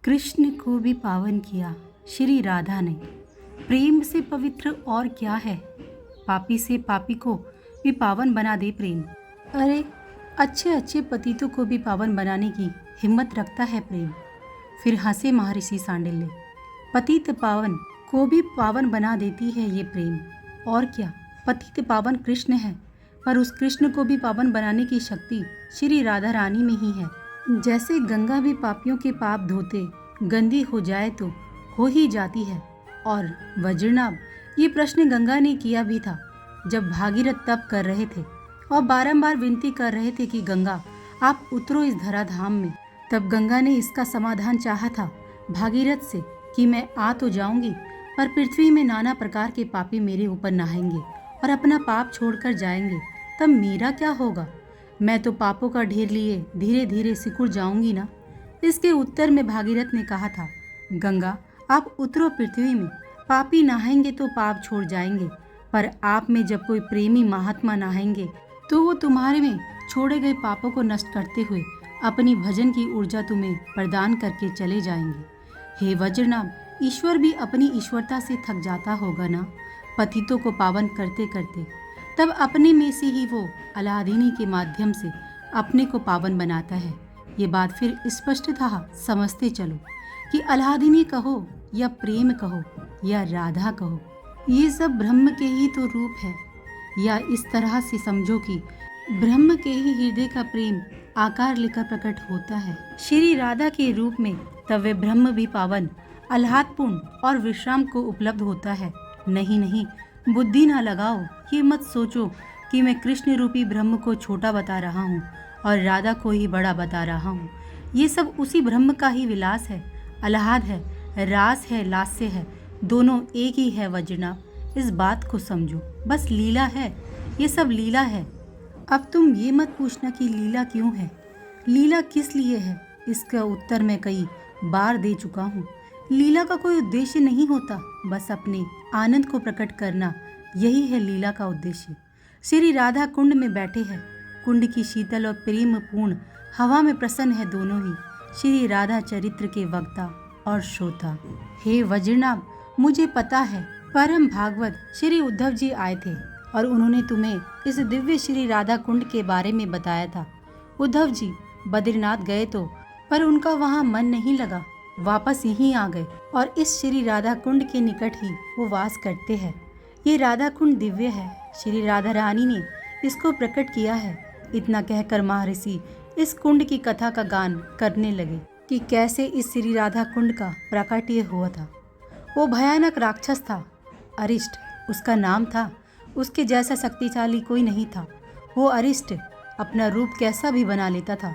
कृष्ण को भी पावन किया श्री राधा ने। प्रेम से पवित्र और क्या है, पापी से पापी को भी पावन बना दे प्रेम। अरे अच्छे अच्छे पतितों को भी पावन बनाने की हिम्मत रखता है प्रेम। फिर हंसे महर्षि सांडिल्य। पतित पावन को भी पावन बना देती है ये प्रेम। और क्या, पतित पावन कृष्ण है, पर उस कृष्ण को भी पावन बनाने की शक्ति श्री राधा रानी में ही है। जैसे गंगा भी पापियों के पाप धोते गंदी हो जाए तो हो ही जाती है। और वज्रनाभ, ये प्रश्न गंगा ने किया भी था जब भागीरथ तप कर रहे थे और बारंबार विनती कर रहे थे कि गंगा आप उतरो इस धराधाम में। तब गंगा ने इसका समाधान चाहा था भागीरथ से कि मैं आ तो जाऊंगी, पर पृथ्वी में नाना प्रकार के पापी मेरे ऊपर नहाएंगे और अपना पाप छोड़कर जाएंगे, तब मेरा क्या होगा? मैं तो पापों का ढेर लिए धीरे धीरे सिकुड़ जाऊंगी ना। इसके उत्तर में भागीरथ ने कहा था, गंगा आप उतरो पृथ्वी में, पापी नहाएंगे तो पाप छोड़ जाएंगे, पर आप में जब कोई प्रेमी महात्मा नहाएंगे तो वो तुम्हारे में छोड़े गए पापों को नष्ट करते हुए अपनी भजन की ऊर्जा तुम्हें प्रदान करके चले जाएंगे। हे वज्रनाभ, ईश्वर भी अपनी ईश्वरता से थक जाता होगा ना, पतितों को पावन करते करते। तब अपने में से ही वो अलादीनी के माध्यम से अपने को पावन बनाता है। ये बात फिर स्पष्टतः समझते चलो कि अलादीनी कहो या प्रेम कहो या राधा कहो, ये सब ब्रह्म के ही तो रूप है। या इस तरह से समझो कि ब्रह्म के ही हृदय का प्रेम आकार लेकर प्रकट होता है श्री राधा के रूप में, तब वे ब्रह्म भी पावन, आह्लादपूर्ण और विश्राम को उपलब्ध होता है। नहीं नहीं, बुद्धि ना लगाओ, ये मत सोचो कि मैं कृष्ण रूपी ब्रह्म को छोटा बता रहा हूँ और राधा को ही बड़ा बता रहा हूँ। ये सब उसी ब्रह्म का ही विलास है, आह्लाद है, रास है, लास्य है, दोनों एक ही है वज्रनाभ। इस बात को समझो, बस लीला है, ये सब लीला है। अब तुम ये मत पूछना कि लीला क्यों है, लीला किस लिए है, इसका उत्तर मैं कई बार दे चुका हूँ। लीला का कोई उद्देश्य नहीं होता, बस अपने आनंद को प्रकट करना, यही है लीला का उद्देश्य। श्री राधा कुंड में बैठे हैं, कुंड की शीतल और प्रेम पूर्ण हवा में प्रसन्न है दोनों ही श्री राधा चरित्र के वक्ता और श्रोता। हे वज्रनाभ, मुझे पता है परम भागवत श्री उद्धव जी आए थे और उन्होंने तुम्हें इस दिव्य श्री राधा कुंड के बारे में बताया था। उद्धव जी बद्रीनाथ गए तो, पर उनका वहाँ मन नहीं लगा, वापस यहीं आ गए और इस श्री राधा कुंड के निकट ही वो वास करते हैं। ये राधा कुंड दिव्य है, श्री राधा रानी ने इसको प्रकट किया है। इतना कहकर महर्षि इस कुंड की कथा का गान करने लगे कि कैसे इस श्री राधा कुंड का प्राकट्य हुआ था। वो भयानक राक्षस था, अरिष्ट उसका नाम था, उसके जैसा शक्तिशाली कोई नहीं था। वो अरिष्ट अपना रूप कैसा भी बना लेता था।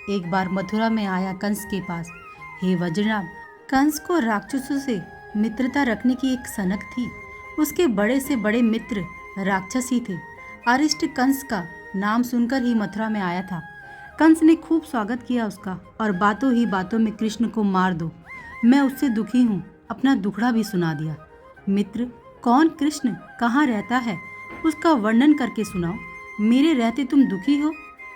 एक बार मथुरा में आया कंस के पास। हे वज्रनाभ, कंस को राक्षसों से मित्रता रखने की एक सनक थी। उसके बड़े से बड़े मित्र राक्षस ही थे। अरिष्ट कंस का नाम सुनकर ही मथुरा में आया था। कंस ने खूब स्वागत किया उसका और बातों ही बातों में कृष्ण को मार दो, मैं उससे दुखी हूँ, अपना दुखड़ा भी सुना दिया। मित्र, कौन कृष्ण, कहाँ रहता है, उसका वर्णन करके सुनाओ। मेरे रहते तुम दुखी हो?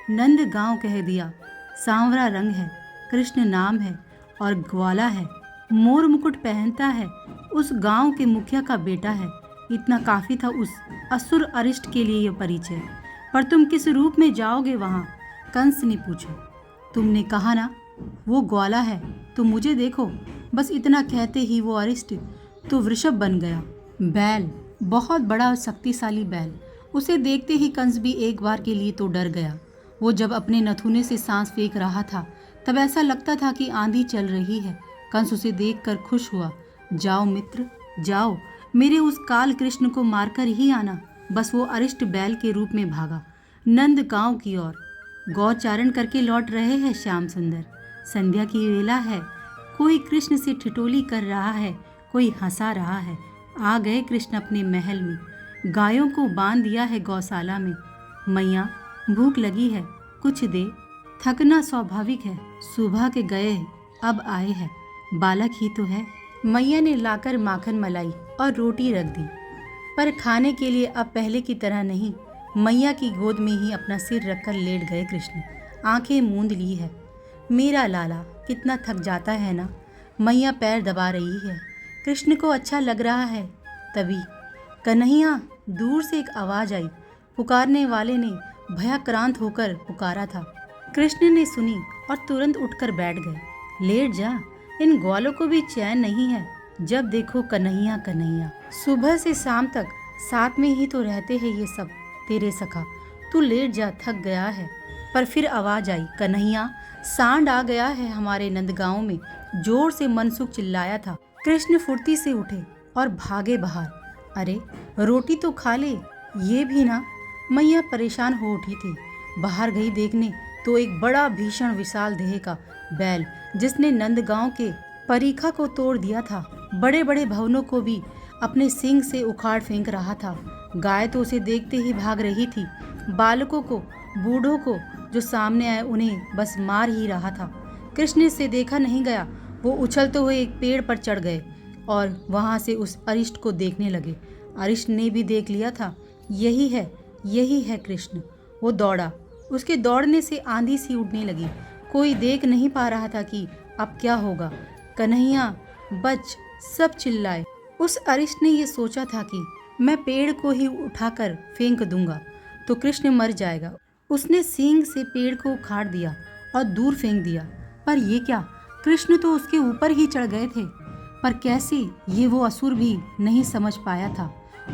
नंद गांव कह दिया, सांवरा रंग है, कृष्ण नाम है और ग्वाला है, मोर मुकुट पहनता है, उस गांव के मुखिया का बेटा है। इतना काफी था उस असुर अरिष्ट के लिए यह परिचय। पर तुम किस रूप में जाओगे वहाँ? कंस ने पूछा। तुमने कहा ना वो ग्वाला है, तो मुझे देखो। बस इतना कहते ही वो अरिष्ट तो वृषभ बन गया, बैल, बहुत बड़ा और शक्तिशाली बैल। उसे देखते ही कंस भी एक बार के लिए तो डर गया। वो जब अपने नथुने से सांस फेंक रहा था तब ऐसा लगता था कि आंधी चल रही है। कंस उसे देखकर खुश हुआ। जाओ मित्र, जाओ, मेरे उस काल कृष्ण को मारकर ही आना। बस वो अरिष्ट बैल के रूप में भागा नंद गांव की ओर। गौचारण करके लौट रहे हैं श्याम सुंदर। संध्या की वेला है, कोई कृष्ण से ठिठोली कर रहा है, कोई हंसा रहा है। आ गए कृष्ण अपने महल में, गायों को बांध दिया है गौशाला में। मैया, भूख लगी है, कुछ दे। थकना स्वाभाविक है, सुबह के गए अब आए हैं, बालक ही तो है। मैया ने लाकर माखन मलाई और रोटी रख दी, पर खाने के लिए अब पहले की तरह नहीं। मैया की गोद में ही अपना सिर रखकर लेट गए कृष्ण। आंखें मूंद ली है। मेरा लाला कितना थक जाता है ना, मैया पैर दबा रही है। कृष्ण को अच्छा लग रहा है। तभी कन्हैया, दूर से एक आवाज आई। पुकारने वाले ने भयाक्रांत होकर पुकारा था। कृष्ण ने सुनी और तुरंत उठकर बैठ गए। लेट जा, इन ग्वालों को भी चैन नहीं है। जब देखो कन्हैया कन्हैया। सुबह से शाम तक साथ में ही तो रहते हैं ये सब तेरे सखा। तू लेट जा, थक गया है। पर फिर आवाज आई, कन्हैया, सांड आ गया है हमारे नंदगांव में। जोर से मनसुख चिल्लाया था। कृष्ण फुर्ती से उठे और भागे बाहर। अरे रोटी तो खा ले, ये भी ना। मैया परेशान हो उठी थी। बाहर गई देखने तो एक बड़ा भीषण विशाल देह का बैल, जिसने नंदगांव के परीखा को तोड़ दिया था, बड़े बड़े भवनों को भी अपने सींग से उखाड़ फेंक रहा था। गाय तो उसे देखते ही भाग रही थी। बालकों को, बूढ़ों को जो सामने आए उन्हें बस मार ही रहा था। कृष्ण से देखा नहीं गया। वो उछलते हुए एक पेड़ पर चढ़ गए और वहां से उस अरिष्ट को देखने लगे। अरिष्ट ने भी देख लिया था। यही है कृष्ण। वो दौड़ा। उसके दौड़ने से आंधी सी उड़ने लगी। कोई देख नहीं पा रहा था कि अब क्या होगा। कन्हैया बच, सब चिल्लाए। उस अरिष्ट ने ये सोचा था कि मैं पेड़ को ही उठाकर फेंक दूंगा तो कृष्ण मर जाएगा। उसने सींग से पेड़ को उखाड़ दिया और दूर फेंक दिया। पर ये क्या, कृष्ण तो उसके ऊपर ही चढ़ गए थे। पर कैसे, ये वो असुर भी नहीं समझ पाया था।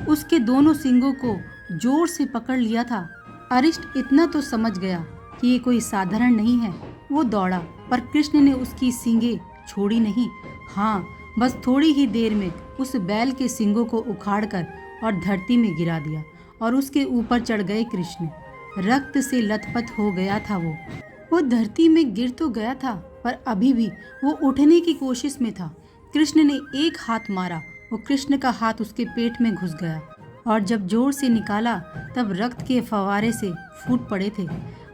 उसके दोनों सींगों को जोर से पकड़ लिया था। अरिष्ट इतना तो समझ गया कि ये कोई साधारण नहीं है। वो दौड़ा, पर कृष्ण ने उसकी सींगें छोड़ी नहीं। हाँ, बस थोड़ी ही देर में उस बैल के सींगों को उखाड़कर और धरती में गिरा दिया और उसके ऊपर चढ़ गए कृष्ण। रक्त से लथपथ हो गया था वो धरती में गिर तो गया था, पर अभी भी वो उठने की कोशिश में था। कृष्ण ने एक हाथ मारा। वो कृष्ण का हाथ उसके पेट में घुस गया और जब जोर से निकाला तब रक्त के फवारे से फूट पड़े थे।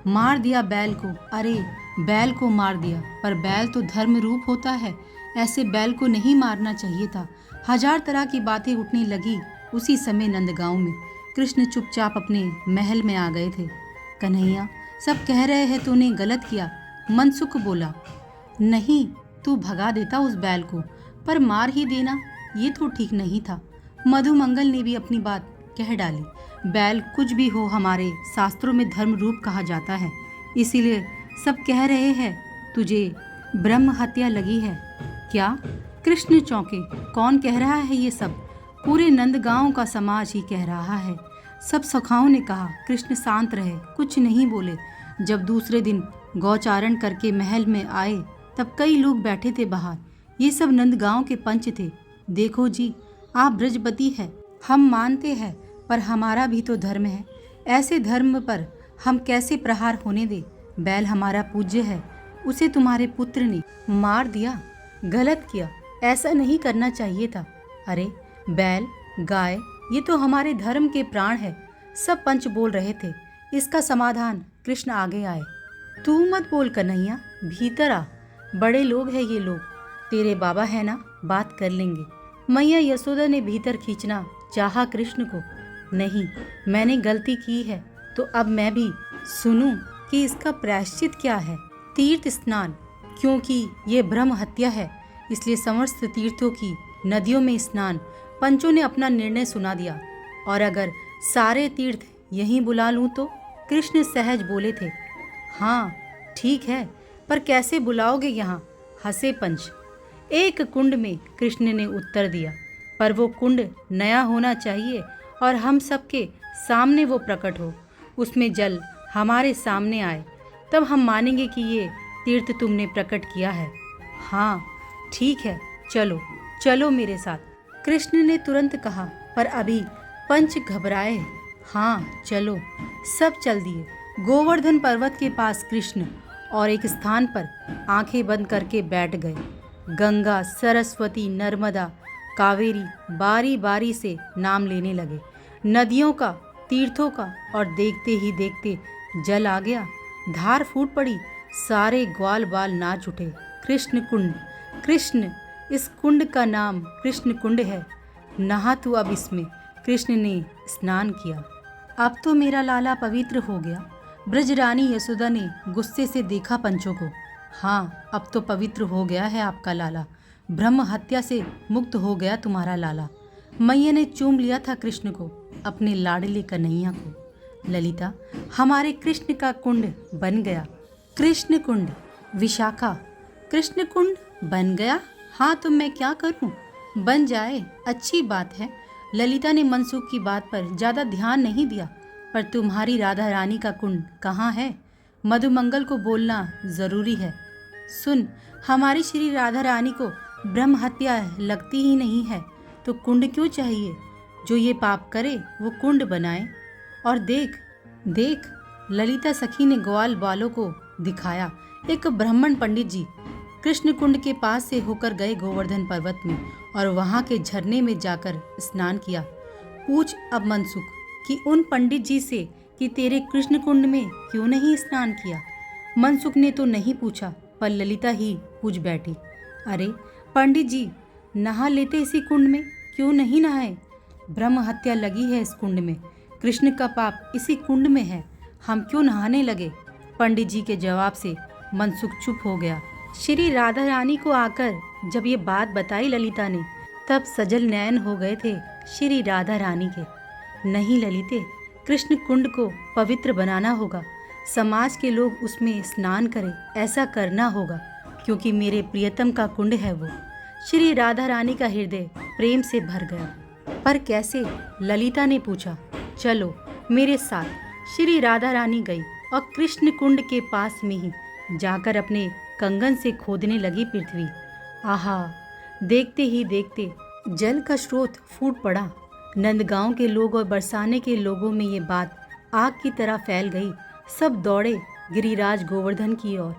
मार दिया बैल को। अरे बैल को मार दिया, पर बैल तो धर्म रूप होता है। ऐसे बैल को नहीं मारना चाहिए था। हजार तरह की बातें उठने लगी उसी समय नंदगांव में। कृष्ण चुपचाप अपने महल में आ गए थे। कन्हैया, सब कह रहे हैं तूने गलत किया। मनसुख बोला। नहीं, तू भगा देता उस बैल को, पर मार ही देना ये तो ठीक नहीं था। मधुमंगल ने भी अपनी बात कह डाली। बैल कुछ भी हो, हमारे शास्त्रों में धर्म रूप कहा जाता है। इसीलिए सब कह रहे हैं तुझे ब्रह्म हत्या लगी है। क्या? कृष्ण चौंके। कौन कह रहा है ये सब? पूरे नंदगांव का समाज ही कह रहा है। सब सखाओं ने कहा। कृष्ण शांत रहे, कुछ नहीं बोले। जब दूसरे दिन गौचारण करके महल में आए तब कई लोग बैठे थे बाहर। ये सब नंदगांव के पंच थे। देखो जी, आप ब्रजपति हैं, हम मानते हैं, पर हमारा भी तो धर्म है। ऐसे धर्म पर हम कैसे प्रहार होने दें? बैल हमारा पूज्य है, उसे तुम्हारे पुत्र ने मार दिया। गलत किया, ऐसा नहीं करना चाहिए था। अरे बैल, गाय, ये तो हमारे धर्म के प्राण है। सब पंच बोल रहे थे। इसका समाधान कृष्ण आगे आए। तू मत बोल कन्हैया, भीतर आ। बड़े लोग हैं ये लोग, तेरे बाबा है ना, बात कर लेंगे। मैया यशोदा ने भीतर खींचना चाहा कृष्ण को। नहीं, मैंने गलती की है तो अब मैं भी सुनूं कि इसका प्रायश्चित क्या है। तीर्थ स्नान, क्योंकि ये ब्रह्म हत्या है, इसलिए समस्त तीर्थों की नदियों में स्नान। पंचों ने अपना निर्णय सुना दिया। और अगर सारे तीर्थ यहीं बुला लूं तो? कृष्ण सहज बोले थे। हाँ ठीक है, पर कैसे बुलाओगे यहाँ? हंसे पंच। एक कुंड में, कृष्ण ने उत्तर दिया। पर वो कुंड नया होना चाहिए और हम सबके सामने वो प्रकट हो। उसमें जल हमारे सामने आए, तब हम मानेंगे कि ये तीर्थ तुमने प्रकट किया है। हाँ ठीक है, चलो चलो मेरे साथ, कृष्ण ने तुरंत कहा। पर अभी पंच घबराए। हाँ चलो। सब चल दिए। गोवर्धन पर्वत के पास कृष्ण और एक स्थान पर आंखें बंद करके बैठ गए। गंगा, सरस्वती, नर्मदा, कावेरी बारी बारी से नाम लेने लगे, नदियों का, तीर्थों का। और देखते ही देखते जल आ गया, धार फूट पड़ी, सारे ग्वाल बाल नाच उठे। कृष्ण कुंड, कृष्ण, इस कुंड का नाम कृष्ण कुंड है। नहा तू अब इसमें। कृष्ण ने स्नान किया। अब तो मेरा लाला पवित्र हो गया। ब्रजरानी यशोदा ने गुस्से से देखा पंचों को। हाँ, अब तो पवित्र हो गया है आपका लाला। ब्रह्म हत्या से मुक्त हो गया तुम्हारा लाला। मैया ने चूम लिया था कृष्ण को, अपने लाडले कन्हैया को। ललिता, हमारे कृष्ण का कुंड बन गया। कृष्ण कुंड। विशाखा, कृष्ण कुंड बन गया? हाँ तो मैं क्या करूं? बन जाए, अच्छी बात है। ललिता ने मनसुख की बात पर ज़्यादा ध्यान नहीं दिया। पर तुम्हारी राधा रानी का कुंड कहाँ है? मधुमंगल को बोलना ज़रूरी है। सुन, हमारी श्री राधा रानी को ब्रह्म हत्या लगती ही नहीं है तो कुंड क्यों चाहिए? जो ये पाप करे वो कुंड बनाए। और देख देख, ललिता सखी ने ग्वाल बालों को दिखाया। एक ब्राह्मण पंडित जी कृष्ण कुंड के पास से होकर गए गोवर्धन पर्वत में और वहां के झरने में जाकर स्नान किया। पूछ अब मनसुख कि उन पंडित जी से कि तेरे कृष्ण कुंड में क्यों नहीं स्नान किया। मनसुख ने तो नहीं पूछा, पर ललिता ही पूछ बैठी, अरे पंडित जी नहा लेते इसी कुंड में, क्यों नहीं नहाए? ब्रह्म हत्या लगी है इस कुंड में, कृष्ण का पाप इसी कुंड में है, हम क्यों नहाने लगे? पंडित जी के जवाब से मनसुख चुप हो गया। श्री राधा रानी को आकर जब ये बात बताई ललिता ने, तब सजल नयन हो गए थे श्री राधा रानी के। नहीं ललिते, कृष्ण कुंड को पवित्र बनाना होगा, समाज के लोग उसमें स्नान करें, ऐसा करना होगा, क्योंकि मेरे प्रियतम का कुंड है वो। श्री राधा रानी का हृदय प्रेम से भर गया। पर कैसे? ललिता ने पूछा। चलो मेरे साथ। श्री राधा रानी गई और कृष्ण कुंड के पास में ही जाकर अपने कंगन से खोदने लगी पृथ्वी। आहा, देखते ही देखते जल का स्रोत फूट पड़ा। नंदगांव के लोग और बरसाने के लोगों में ये बात आग की तरह फैल गई। सब दौड़े गिरिराज गोवर्धन की ओर।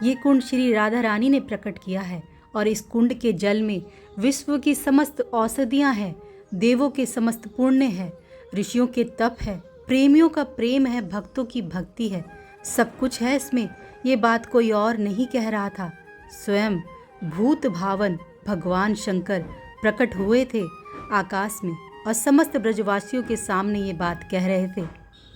ये कुंड श्री राधा रानी ने प्रकट किया है और इस कुंड के जल में विश्व की समस्त औषधियाँ हैं, देवों के समस्त पुण्य है, ऋषियों के तप है, प्रेमियों का प्रेम है, भक्तों की भक्ति है, सब कुछ है इसमें। ये बात कोई और नहीं कह रहा था, स्वयं भूत भावन भगवान शंकर प्रकट हुए थे आकाश में और समस्त ब्रजवासियों के सामने ये बात कह रहे थे।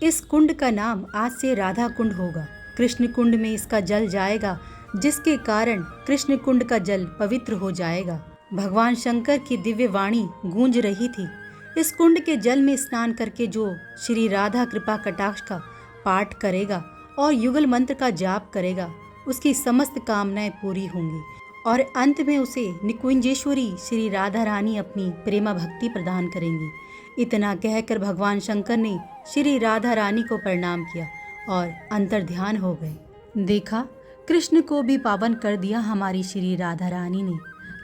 इस कुंड का नाम आज से राधा कुंड होगा। कृष्ण कुंड में इसका जल जाएगा, जिसके कारण कृष्ण कुंड का जल पवित्र हो जाएगा। भगवान शंकर की दिव्य वाणी गूंज रही थी। इस कुंड के जल में स्नान करके जो श्री राधा कृपा कटाक्ष का पाठ करेगा और युगल मंत्र का जाप करेगा, उसकी समस्त कामनाएं पूरी होंगी और अंत में उसे निकुंजेश्वरी श्री राधा रानी अपनी प्रेमा भक्ति प्रदान करेंगी। इतना कहकर भगवान शंकर ने श्री राधा रानी को प्रणाम किया और अंतर्ध्यान हो गए। देखा, कृष्ण को भी पावन कर दिया हमारी श्री राधा रानी ने।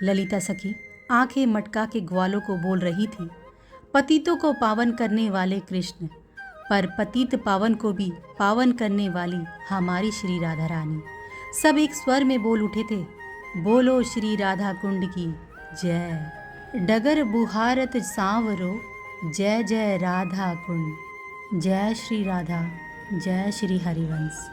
ललिता सखी आंखें मटका के ग्वालों को बोल रही थी, पतितों को पावन करने वाले कृष्ण, पर पतित पावन को भी पावन करने वाली हमारी श्री राधा रानी। सब एक स्वर में बोल उठे थे, बोलो श्री राधा कुंड की जय। डगर बुहारत सांवरो, जय जय राधा कुंड। जय श्री राधा, जय श्री हरिवंश।